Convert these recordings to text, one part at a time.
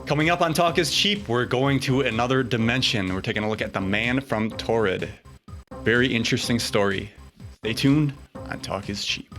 Coming up on Talk is Cheap, we're going to another dimension. We're taking a look at the man from Taured. Very interesting story. Stay tuned on Talk is Cheap.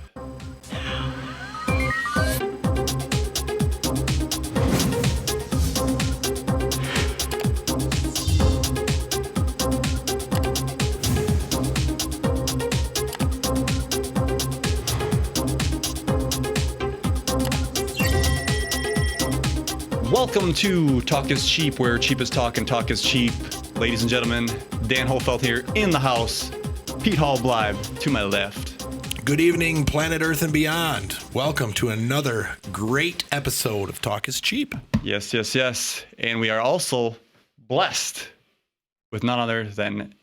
Welcome to Talk is Cheap, where cheap is talk and talk is cheap. Ladies and gentlemen, Dan Holfeld here in the house. Pete Hall Blythe to my left. Good evening, planet Earth and beyond. Welcome to another great episode of Talk is Cheap. Yes, yes, yes. And we are also blessed with none other than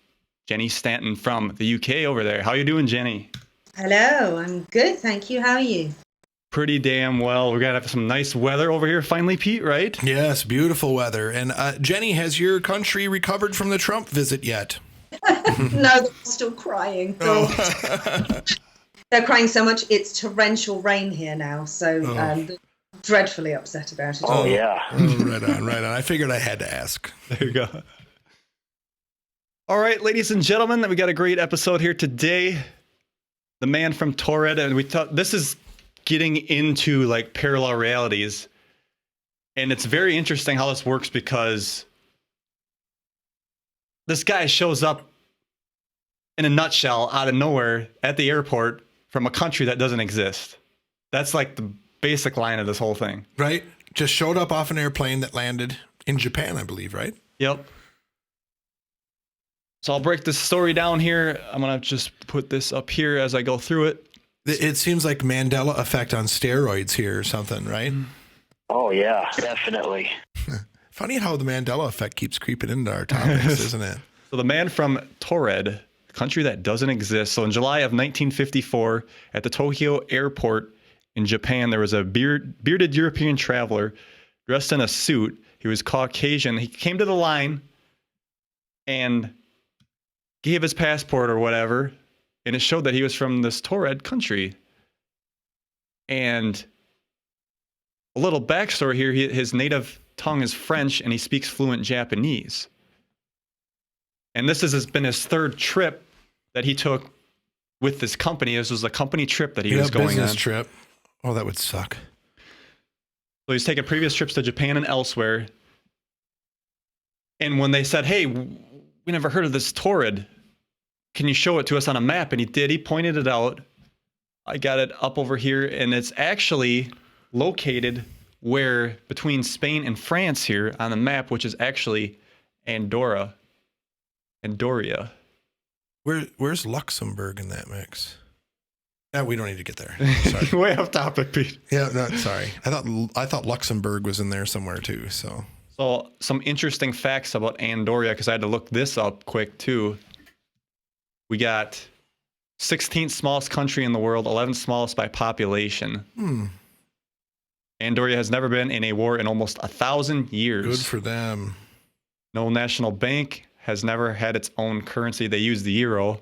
Jenny Stanton from the UK over there. How you doing, Jenny? Hello, I'm good, thank you. How are you? Pretty damn well. We're going to have some nice weather over here finally, Pete, right? Yes, beautiful weather. And Jenny, has your country recovered from the Trump visit yet? No, they're still crying. They're crying so much, it's torrential rain here now, so they're dreadfully upset about it. Oh, yeah. Right on. I figured I had to ask. There you go. All right, ladies and gentlemen, we got a great episode here today. The man from Taured, and we thought this is getting into like parallel realities, and it's very interesting how this works because this guy shows up in a nutshell out of nowhere at the airport from a country that doesn't exist. That's like the basic line of this whole thing, Right? Just showed up off an airplane that landed in Japan, I believe, right? Yep. So I'll break this story down here. I'm gonna just put this up here as I go through it. It seems like Mandela effect on steroids here or something, right? Oh, yeah, definitely. Funny how the Mandela effect keeps creeping into our topics, isn't it? So the man from Taured, a country that doesn't exist. So in July of 1954, at the Tokyo airport in Japan, there was a bearded European traveler dressed in a suit. He was Caucasian. He came to the line and gave his passport or whatever, and it showed that he was from this Taured country. And a little backstory here, his native tongue is French, and he speaks fluent Japanese. And this has been his third trip that he took with this company. This was a company trip that he was going business on. trip. Oh, that would suck. So he's taken previous trips to Japan and elsewhere. And when they said, hey, we never heard of this Taured, can you show it to us on a map? And he did. He pointed it out. I got it up over here, and it's actually located where between Spain and France here on the map, which is actually Andoria. Where's Luxembourg in that mix? No, we don't need to get there. Sorry. Way off topic, Pete. Yeah, no, sorry. I thought Luxembourg was in there somewhere too. So some interesting facts about Andoria, because I had to look this up quick too. We got 16th smallest country in the world, 11th smallest by population. Andoria has never been in a war in almost 1,000 years. Good for them. No national bank, has never had its own currency. They use the euro.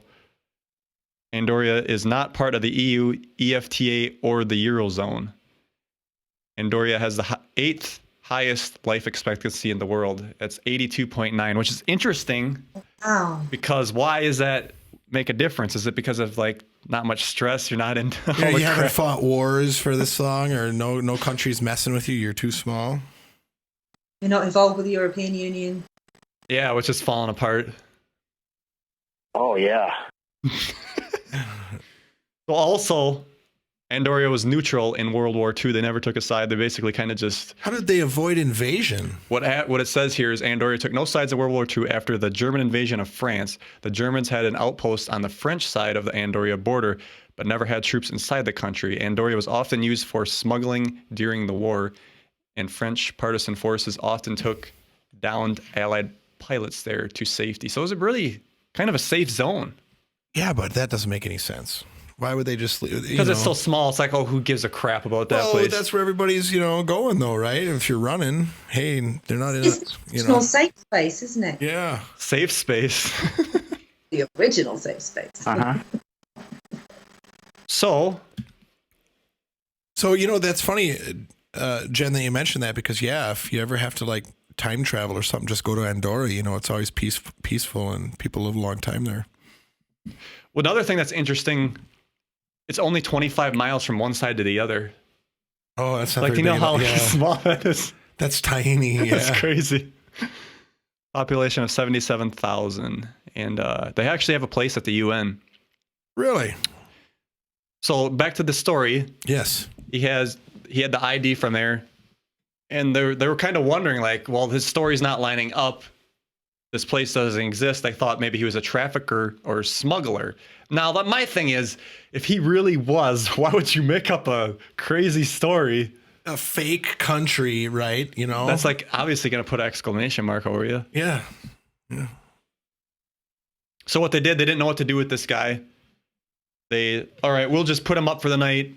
Andoria is not part of the EU, EFTA, or the Eurozone. Andoria has the 8th highest life expectancy in the world. That's 82.9, which is interesting. Wow. Because why does that make a difference? Is it because of like not much stress? You're not into all Yeah, the you haven't crap? fought wars for this long, or no country's messing with you. You're too small. You're not involved with the European Union. Yeah, which is falling apart. Oh, yeah. So also, Andoria was neutral in World War II. They never took a side. They basically kind of just... How did they avoid invasion? What it says here is Andoria took no sides in World War II after the German invasion of France. The Germans had an outpost on the French side of the Andoria border, but never had troops inside the country. Andoria was often used for smuggling during the war, and French partisan forces often took downed Allied pilots there to safety. So it was really kind of a safe zone. Yeah, but that doesn't make any sense. Why would they just leave? Because it's so small. It's like, oh, who gives a crap about that well, place? that's where everybody's, going though, right? If you're running, hey, they're not in it, It's more safe space, isn't it? Yeah. Safe space. The original safe space. Uh-huh. So, So, that's funny. Jen, that you mentioned that because, if you ever have to like time travel or something, just go to Andorra. You know, it's always peaceful and people live a long time there. Well, another thing that's interesting, it's only 25 miles from one side to the other. Oh, that's not like, very you know big how of a- small that is? That's tiny. Yeah. That's crazy. Population of 77,000. And they actually have a place at the UN. Really? So back to the story. Yes. He had the ID from there. And they were kind of wondering, like, well, his story's not lining up. This place doesn't exist. They thought maybe he was a trafficker or smuggler. Now, my thing is, if he really was, why would you make up a crazy story? A fake country, right? You know? That's like obviously going to put an exclamation mark over you. Yeah. So what they did, they didn't know what to do with this guy. All right, we'll just put him up for the night.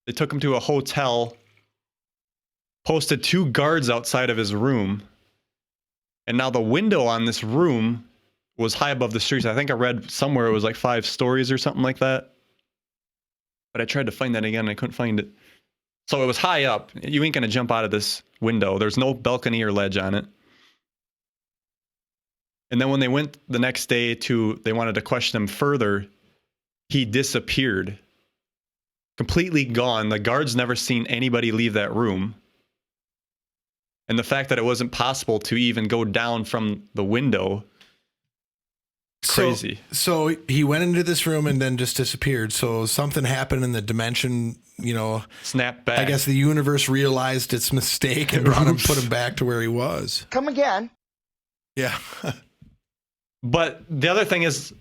They took him to a hotel, posted 2 guards outside of his room. And now the window on this room was high above the streets. I think I read somewhere it was like 5 stories or something like that. But I tried to find that again and I couldn't find it. So it was high up. You ain't going to jump out of this window. There's no balcony or ledge on it. And then when they went the next day they wanted to question him further, he disappeared. Completely gone. The guards never seen anybody leave that room. And the fact that it wasn't possible to even go down from the window, crazy. So he went into this room and then just disappeared. So something happened in the dimension, you know. Snap back. I guess the universe realized its mistake and put him back to where he was. Come again. Yeah. But the other thing is,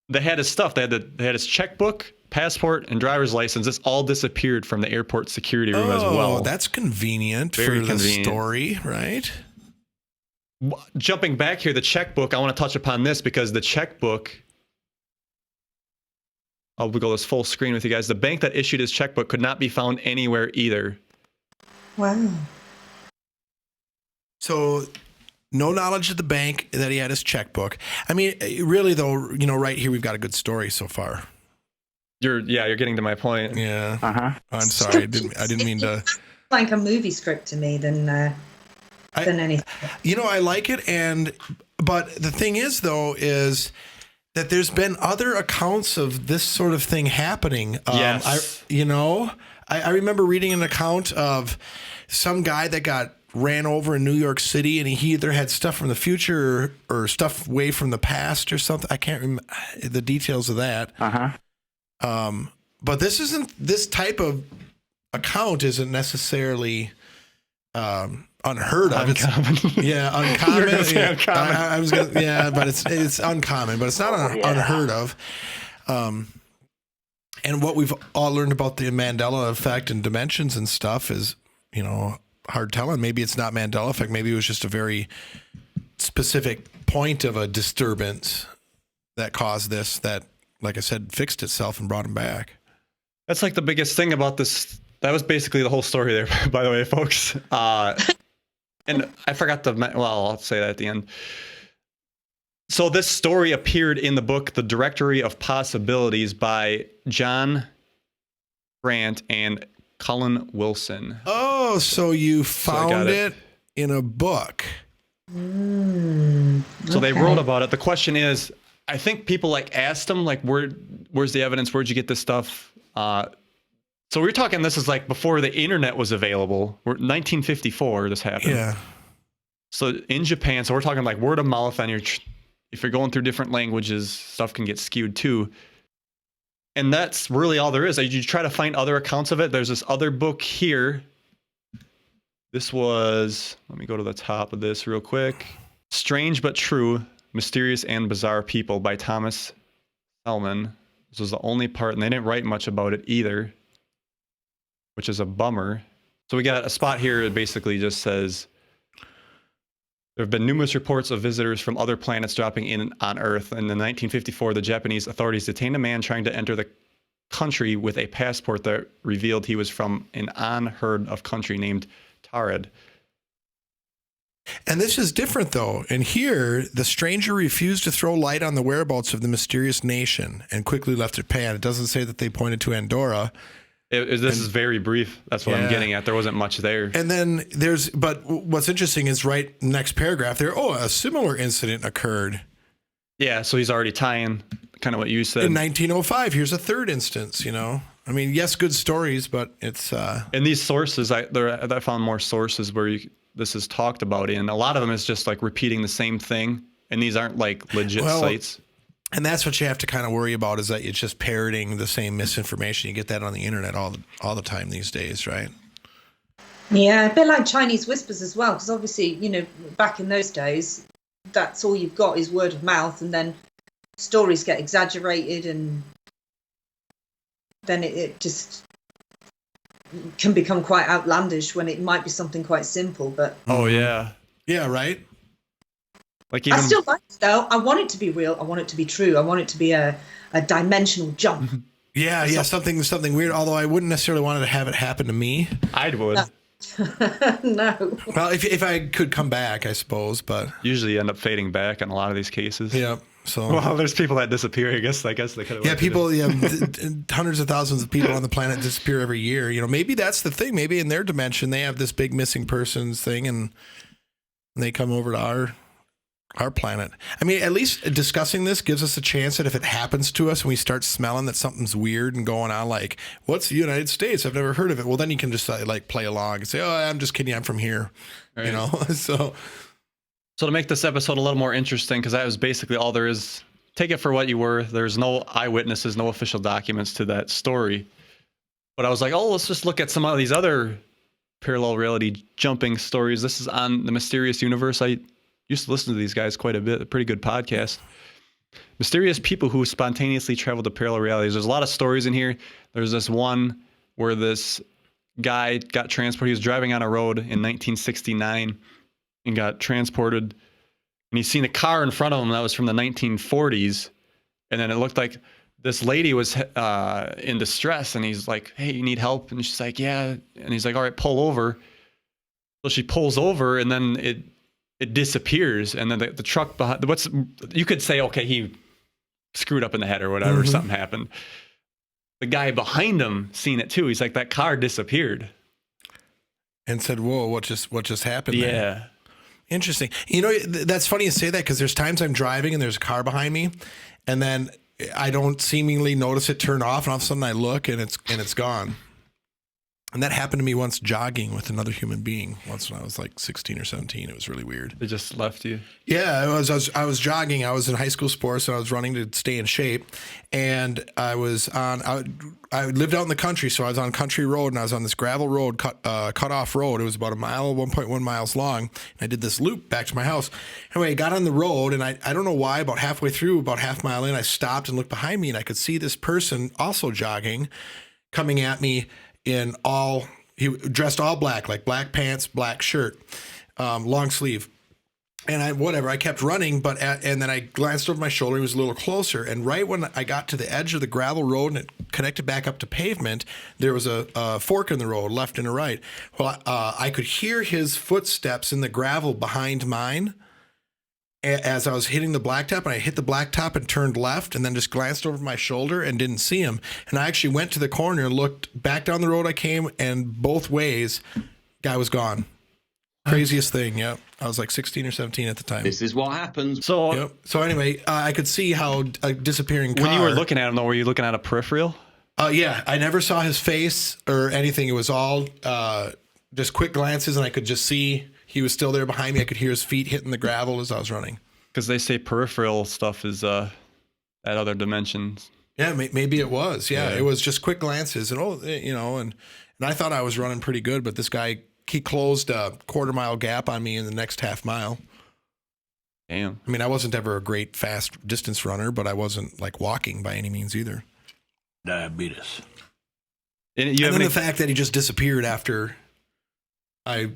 they had his stuff. They had his checkbook, passport, and driver's license. This all disappeared from the airport security room as well. Oh, that's convenient Very for convenient. the story, right? Jumping back here, the checkbook, I want to touch upon this because the checkbook, I'll go this full screen with you guys. The bank that issued his checkbook could not be found anywhere either. Wow. So no knowledge of the bank that he had his checkbook. I mean, really though, you know, right here we've got a good story so far. You're getting to my point. Yeah. Uh-huh. I'm sorry. I didn't mean to. Like a movie script to me than anything. You know, I like it, but the thing is, though, is that there's been other accounts of this sort of thing happening. Yes. I remember reading an account of some guy that got ran over in New York City, and he either had stuff from the future or stuff way from the past or something. I can't remember the details of that. Uh-huh. But this type of account isn't necessarily unheard of. Uncommon. Uncommon. You're gonna say Yeah, uncommon. I was gonna, but it's uncommon, but it's not unheard of. And what we've all learned about the Mandela effect and dimensions and stuff is, you know, hard telling. Maybe it's not Mandela effect. Maybe it was just a very specific point of a disturbance that caused this. That, like I said, fixed itself and brought him back. That's like the biggest thing about this. That was basically the whole story there, by the way, folks. And I forgot I'll say that at the end. So this story appeared in the book, The Directory of Possibilities by John Grant and Cullen Wilson. Oh, so you I found got it in a book. So they wrote about it. The question is, I think people asked them, where's the evidence? Where'd you get this stuff? So we're talking, this is before the internet was available. 1954, this happened. Yeah. So in Japan, so we're talking word of mouth on if you're going through different languages, stuff can get skewed too. And that's really all there is. You try to find other accounts of it. There's this other book here. This was, let me go to the top of this real quick. Strange but True, Mysterious and Bizarre People by Thomas Hellman. This was the only part, and they didn't write much about it either, which is a bummer. So we got a spot here that basically just says, there have been numerous reports of visitors from other planets dropping in on Earth. And in 1954, the Japanese authorities detained a man trying to enter the country with a passport that revealed he was from an unheard of country named Tared. And this is different, though. And here, the stranger refused to throw light on the whereabouts of the mysterious nation and quickly left Japan. It doesn't say that they pointed to Andorra. This is very brief. That's what I'm getting at. There wasn't much there. And then but what's interesting is right next paragraph there, a similar incident occurred. Yeah, so he's already tying kind of what you said. In 1905, here's a third instance, I mean, yes, good stories, but it's... And these sources, I found more sources where this is talked about, and a lot of them is just like repeating the same thing, and these aren't like legit sites. And that's what you have to kind of worry about, is that it's just parroting the same misinformation. You get that on the internet all the time these days, right? Yeah, a bit like Chinese whispers as well, because obviously, back in those days, that's all you've got is word of mouth, and then stories get exaggerated, and then it just can become quite outlandish when it might be something quite simple. But oh yeah, right. Like I still like it though. I want it to be real. I want it to be true. I want it to be a dimensional jump. Yeah, something weird. Although I wouldn't necessarily want to have it happen to me. I would. No. Well, if I could come back, I suppose, but usually end up fading back in a lot of these cases. Yeah. So well, there's people that disappear. I guess they could have. Yeah, people. Yeah, hundreds of thousands of people on the planet disappear every year. Maybe that's the thing. Maybe in their dimension they have this big missing persons thing, and they come over to our planet. I mean, at least discussing this gives us a chance that if it happens to us and we start smelling that something's weird and going on, like, what's the United States? I've never heard of it. Well, then you can just like play along and say, oh, I'm just kidding. I'm from here. Right. So to make this episode a little more interesting, because that was basically all there is, take it for what you were. There's no eyewitnesses, no official documents to that story. But I was like, let's just look at some of these other parallel reality jumping stories. This is on the Mysterious Universe. I used to listen to these guys quite a bit. A pretty good podcast. Mysterious people who spontaneously travel to parallel realities. There's a lot of stories in here. There's this one where this guy got transported. He was driving on a road in 1969 and got transported. And he's seen a car in front of him that was from the 1940s. And then it looked like this lady was in distress. And he's like, hey, you need help? And she's like, yeah. And he's like, all right, pull over. So she pulls over, and then it disappears, and then the truck behind. You could say, okay, he screwed up in the head or whatever, something happened. The guy behind him seen it too. He's like, that car disappeared, and said, "Whoa, what just happened?" Yeah, there? Interesting. That's funny you say that, because there's times I'm driving and there's a car behind me, and then I don't seemingly notice it turn off, and all of a sudden I look and it's gone. And that happened to me once jogging with another human being once when I was like 16 or 17. It was really weird. They just left you. Yeah, I was jogging. I was in high school sports, and I was running to stay in shape. And I lived out in the country, so I was on country road, and I was on this gravel road, cut off road. It was about 1.1 miles long. And I did this loop back to my house. Anyway, I got on the road, and I don't know why, about halfway through, about half mile in, I stopped and looked behind me, and I could see this person also jogging, coming at me. He dressed all black, like black pants, black shirt, long sleeve. And I kept running, and then I glanced over my shoulder. He was a little closer. And right when I got to the edge of the gravel road and it connected back up to pavement, there was a fork in the road, left and a right. Well, I could hear his footsteps in the gravel behind mine as I was hitting the blacktop, and I hit the blacktop and turned left, and then just glanced over my shoulder and didn't see him. And I actually went to the corner and looked back down the road I came, and both ways, guy was gone. Craziest thing. Yep. I was like 16 or 17 at the time. This is what happens. So anyway, I could see how a disappearing car. When you were looking at him, though, were you looking at a peripheral? Yeah. I never saw his face or anything. It was all just quick glances, and I could just see he was still there behind me. I could hear his feet hitting the gravel as I was running. Because they say peripheral stuff is at other dimensions. Yeah, maybe it was. Yeah, it was just quick glances, and and I thought I was running pretty good, but this guy, he closed a 1/4 mile gap on me in the next half mile. Damn. I mean, I wasn't ever a great fast distance runner, but I wasn't like walking by any means either. Diabetes. And then the fact that he just disappeared after I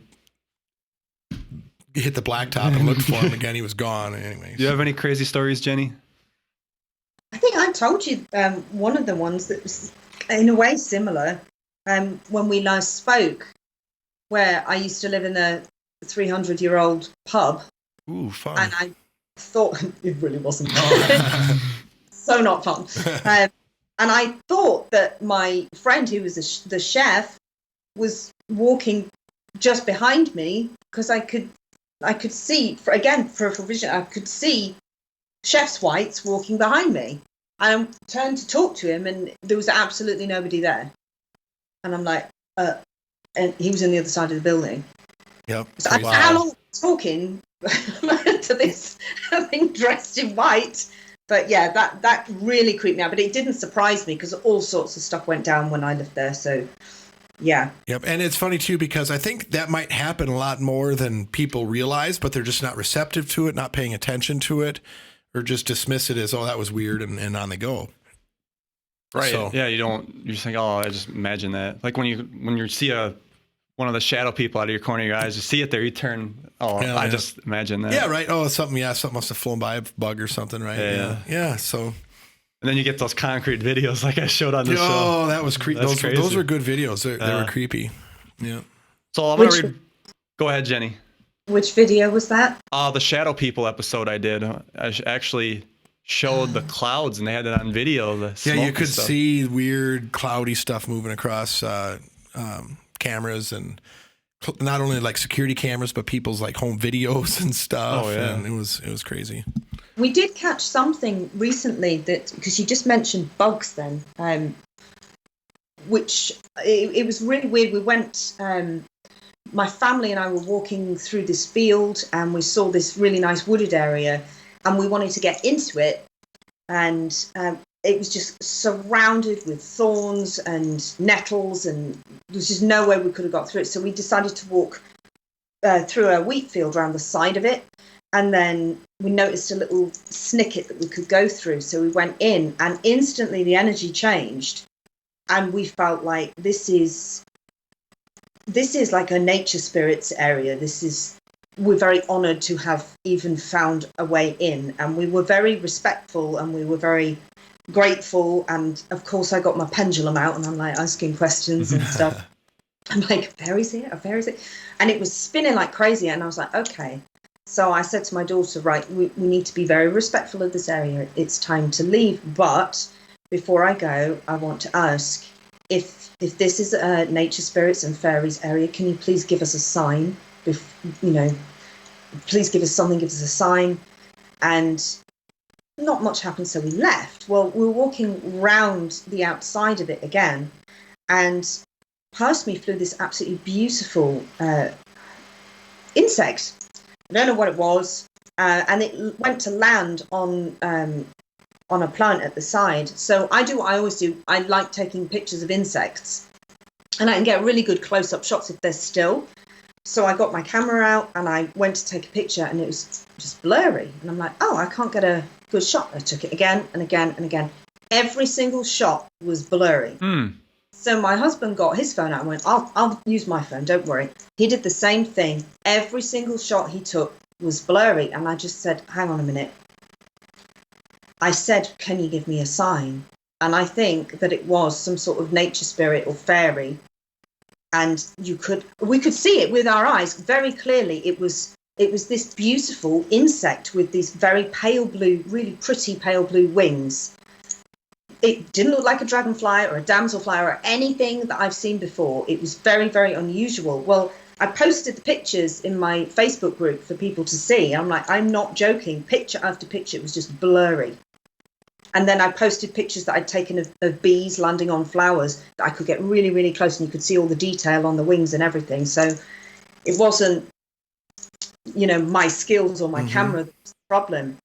hit the blacktop and looked for him again. He was gone. Anyways. Do you have any crazy stories, Jenny? I think I told you one of the ones that was in a way similar when we last spoke, where I used to live in a 300-year-old pub. Ooh, fun. And I thought it really wasn't fun. So not fun. And I thought that my friend, who was the chef, was walking just behind me because I could see, for a vision, I could see chef's whites walking behind me. And I turned to talk to him, and there was absolutely nobody there. And I'm like, and he was on the other side of the building. Yep. So how long talking to this thing dressed in white? But yeah, that really creeped me out. But it didn't surprise me because all sorts of stuff went down when I lived there. So yeah. Yep. And it's funny too, because I think that might happen a lot more than people realize, but they're just not receptive to it, not paying attention to it, or just dismiss it as, oh, that was weird, and on they go. Right. So- Yeah. You just think, oh, I just imagine that. Like when you see one of the shadow people out of your corner of your eyes, you see it there, you turn, I just imagine that. Yeah, right. Oh, something must have flown by, a bug or something, right? Yeah. Yeah. So. And then you get those concrete videos like I showed on the show. Oh, that was creepy. That's crazy. Those were good videos. They were creepy. Yeah. So I'm going to read. Go ahead, Jenny. Which video was that? The Shadow People episode I did. I actually showed the clouds and they had it on video. The smoke Yeah, you and could stuff. see weird cloudy stuff moving across cameras, and not only like security cameras, but people's like home videos and stuff. Oh, yeah. And it was crazy. We did catch something recently that, because you just mentioned bugs then, which it was really weird. We went, my family and I were walking through this field and we saw this really nice wooded area and we wanted to get into it. And it was just surrounded with thorns and nettles, and there was just no way we could have got through it. So we decided to walk through a wheat field around the side of it. And then we noticed a little snicket that we could go through. So we went in and instantly the energy changed. And we felt like this is like a nature spirits area. We're very honoured to have even found a way in. And we were very respectful and we were very grateful. And of course I got my pendulum out and I'm like asking questions and stuff. I'm like, where is it? Where is it? And it was spinning like crazy. And I was like, okay. So I said to my daughter, right, we need to be very respectful of this area. It's time to leave. But before I go, I want to ask if this is a nature spirits and fairies area, can you please give us a sign? Please give us something, give us a sign. And not much happened, so we left. Well, we were walking round the outside of it again, and past me flew this absolutely beautiful insect. I don't know what it was, and it went to land on a plant at the side. So I do what I always do. I like taking pictures of insects, and I can get really good close-up shots if they're still. So I got my camera out and I went to take a picture, and it was just blurry. And I'm like, oh, I can't get a good shot. I took it again and again and again. Every single shot was blurry. So my husband got his phone out and went, I'll use my phone, don't worry. He did the same thing. Every single shot he took was blurry. And I just said, hang on a minute. I said, can you give me a sign? And I think that it was some sort of nature spirit or fairy. And we could see it with our eyes very clearly. It was this beautiful insect with these very pale blue, really pretty pale blue wings. It didn't look like a dragonfly or a damselfly or anything that I've seen before. It was very, very unusual. Well, I posted the pictures in my Facebook group for people to see. I'm like, I'm not joking. Picture after picture, it was just blurry. And then I posted pictures that I'd taken of bees landing on flowers that I could get really, really close, and you could see all the detail on the wings and everything. So it wasn't, my skills or my camera that was the problem.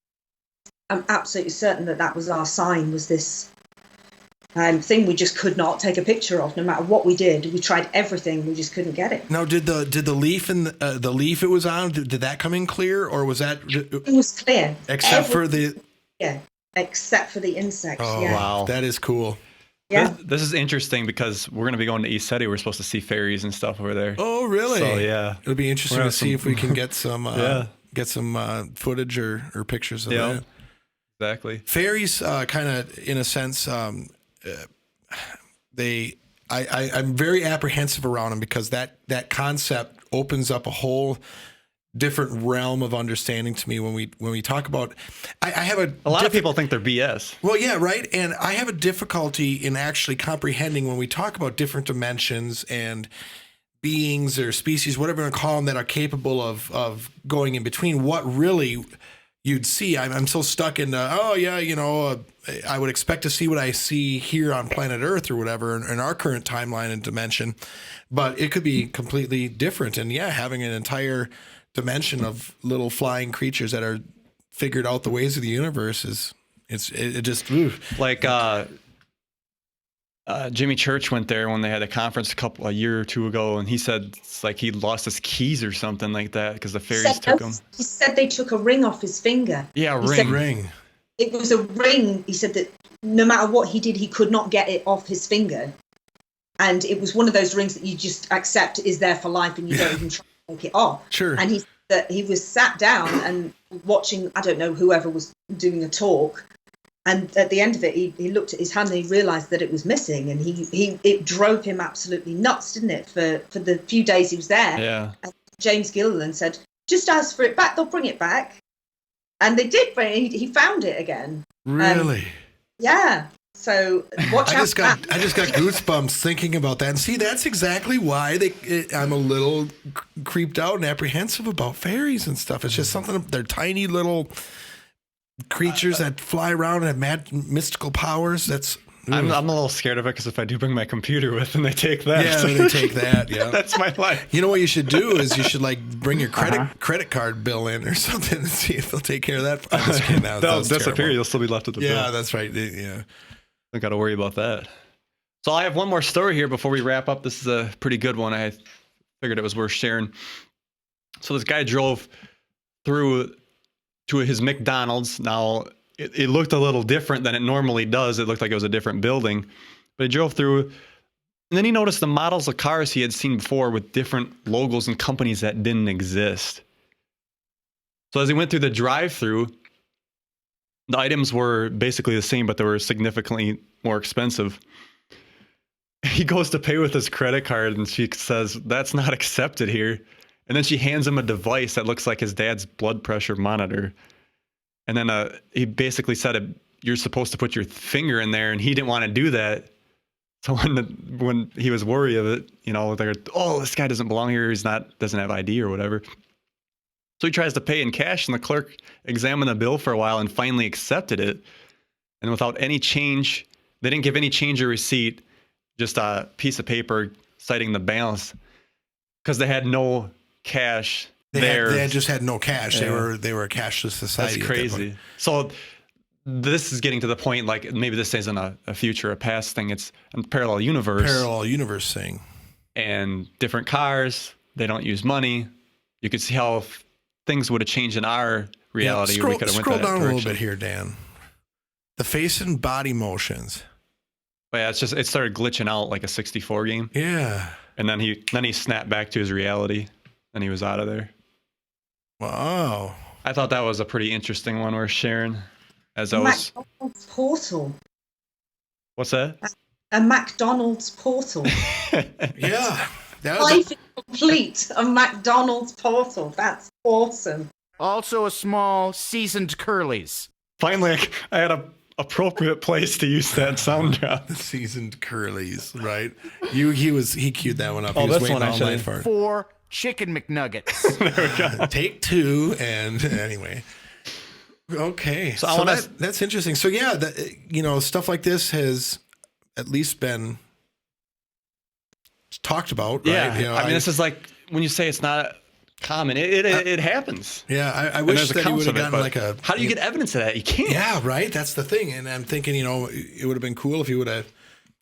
I'm absolutely certain that was our sign, was this thing we just could not take a picture of. No matter what we did, we tried everything, we just couldn't get it. Now, did the leaf and the leaf it was on, did that come in clear, or was that? It was clear. Except for the insects. Oh, yeah. Wow. That is cool. Yeah. This is interesting because we're going to be going to East City. We're supposed to see fairies and stuff over there. Oh, really? So, yeah. It'll be interesting We're to gonna see have if we can get some Yeah. Footage or pictures of Yeah. that. Exactly. Fairies, kind of in a sense, I'm very apprehensive around them, because that concept opens up a whole different realm of understanding to me when we talk about. I have A lot of people think they're BS. Well, yeah, right. And I have a difficulty in actually comprehending when we talk about different dimensions and beings or species, whatever you want to call them, that are capable of going in between, what really you'd see. I'm so stuck in, I would expect to see what I see here on planet Earth or whatever in our current timeline and dimension, but it could be completely different. And yeah, having an entire dimension of little flying creatures that are figured out the ways of the universe it just Like Jimmy Church went there when they had a conference a year or two ago, and he said it's like he lost his keys or something like that because the fairies took him. He said they took a ring off his finger. Yeah, He said ring. it was a ring. He said that no matter what he did, he could not get it off his finger. And it was one of those rings that you just accept is there for life and you don't even try to take it off. Sure. And he said that he was sat down and watching, I don't know, whoever was doing a talk. And at the end of it, he looked at his hand and he realised that it was missing. And it drove him absolutely nuts, didn't it, for the few days he was there. Yeah. And James Gilliland said, just ask for it back, they'll bring it back. And they did bring it. He found it again. Really? Yeah. So watch out. I just got goosebumps thinking about that. And see, that's exactly why I'm a little creeped out and apprehensive about fairies and stuff. It's just something, they're tiny little creatures that fly around and have mad mystical powers. I'm a little scared of it because if I do bring my computer with and they take that. Yeah, they take that. Yeah. That's my life. You know what you should do is you should like bring your credit card bill in or something and see if they'll take care of that. I'm just kidding. They'll disappear. Terrible. You'll still be left with the bill. Yeah, that's right. Yeah. Don't got to worry about that. So I have one more story here before we wrap up. This is a pretty good one. I figured it was worth sharing. So this guy drove through to his McDonald's. Now, it looked a little different than it normally does. It looked like it was a different building. But he drove through, and then he noticed the models of cars he had seen before with different logos and companies that didn't exist. So as he went through the drive-through, the items were basically the same, but they were significantly more expensive. He goes to pay with his credit card, and she says, "That's not accepted here." And then she hands him a device that looks like his dad's blood pressure monitor. And then he basically said, "You're supposed to put your finger in there," and he didn't want to do that. So when he was worried of it, they're, "Oh, this guy doesn't belong here. Doesn't have ID or whatever." So he tries to pay in cash, and the clerk examined the bill for a while and finally accepted it. And without any change, they didn't give any change or receipt, just a piece of paper citing the balance because they had no cash there. They just had no cash. Yeah. They were a cashless society. That's crazy. So this is getting to the point, like maybe this isn't a future, a past thing. It's a parallel universe. Parallel universe thing. And different cars. They don't use money. You could see how things would have changed in our reality. Yeah, we could have went scroll that down a little direction. bit here, Dan. The face and body motions. But yeah, it started glitching out like a 64 game. Yeah. And then he snapped back to his reality and he was out of there. Wow. I thought that was a pretty interesting one worth sharing. As I was, McDonald's portal. what's that? A McDonald's portal. Yeah. That was Life is complete. A McDonald's portal. That's awesome. Also a small seasoned Curly's. Finally, I had a appropriate place to use that sound drop. the seasoned Curly's, right? He queued that one up. Oh, He was this waiting one I all should- night for it. 4 chicken McNuggets. Take 2, and anyway. Okay, So I wanna- that's interesting. So yeah, stuff like this has at least been talked about, right? Yeah, I mean, this is like when you say it's not common, it happens. Yeah, I And wish there's that he accounts would have of it, gotten but like a. How do you get evidence of that? You can't. Yeah, right. That's the thing, and I'm thinking, it would have been cool if he would have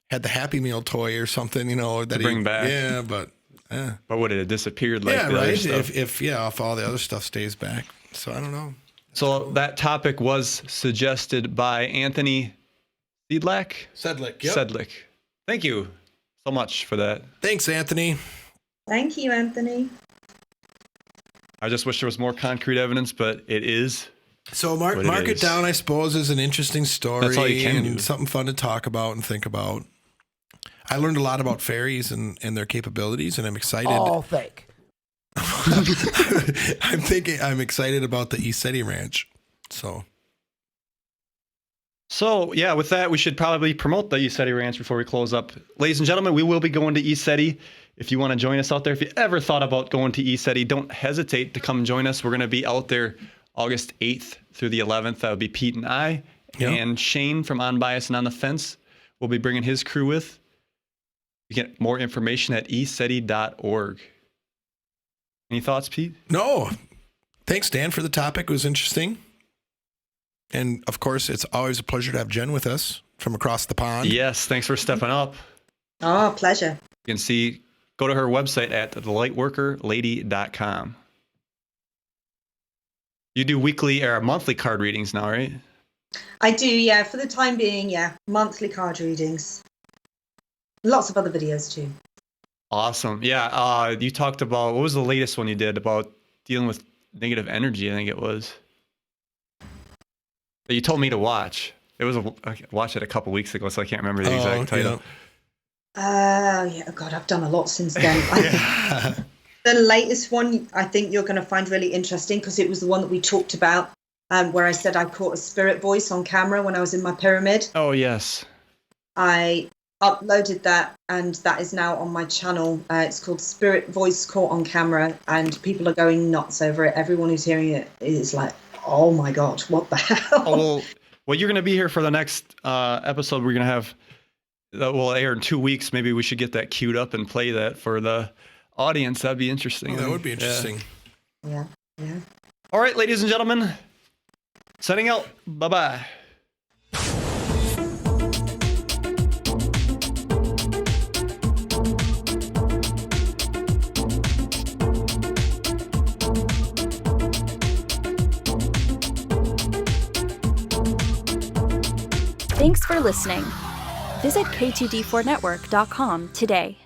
had the Happy Meal toy or something, that bring back. Yeah, but But would it have disappeared like yeah, the other right. stuff? If all the other stuff stays back, so I don't know. So that topic was suggested by Anthony Sedlak. Sedlick. Yep. Sedlick. Thank you so much for that. Thanks, Anthony. Thank you, Anthony. I just wish there was more concrete evidence, but it is. So mark What it it is. down, I suppose, as an interesting story. That's all you can and do. something fun to talk about and think about. I learned a lot about fairies and their capabilities, and I'm excited. All fake. I'm excited about the ECETI Ranch. So, yeah, with that, we should probably promote the ECETI Ranch before we close up. Ladies and gentlemen, we will be going to ECETI. If you want to join us out there, if you ever thought about going to ECETI, don't hesitate to come join us. We're going to be out there August 8th through the 11th. That would be Pete and I. Yep. And Shane from On Bias and On the Fence will be bringing his crew with. You get more information at eceti.org. Any thoughts, Pete? No. Thanks, Dan, for the topic. It was interesting. And, of course, it's always a pleasure to have Jen with us from across the pond. Yes, thanks for stepping up. Oh, pleasure. You can go to her website at thelightworkerlady.com. You do weekly or monthly card readings now, right? I do, yeah. For the time being, yeah. Monthly card readings. Lots of other videos too. Awesome. Yeah. You talked about, what was the latest one you did about dealing with negative energy? I think it was. That you told me to watch. I watched it a couple weeks ago, so I can't remember the exact title. Yeah. God, I've done a lot since then. The latest one, I think you're going to find really interesting because it was the one that we talked about, where I said I caught a spirit voice on camera when I was in my pyramid. Oh, yes. I uploaded that, and that is now on my channel. It's called Spirit Voice Caught on Camera, and people are going nuts over it. Everyone who's hearing it is like, oh my God, what the hell? Oh, well, you're going to be here for the next episode. We're going to have, that will air in 2 weeks. Maybe we should get that queued up and play that for the audience. That'd be interesting. Oh, that would be interesting. Yeah. All right, ladies and gentlemen, signing out. Bye-bye. Thanks for listening. Visit k2d4network.com today.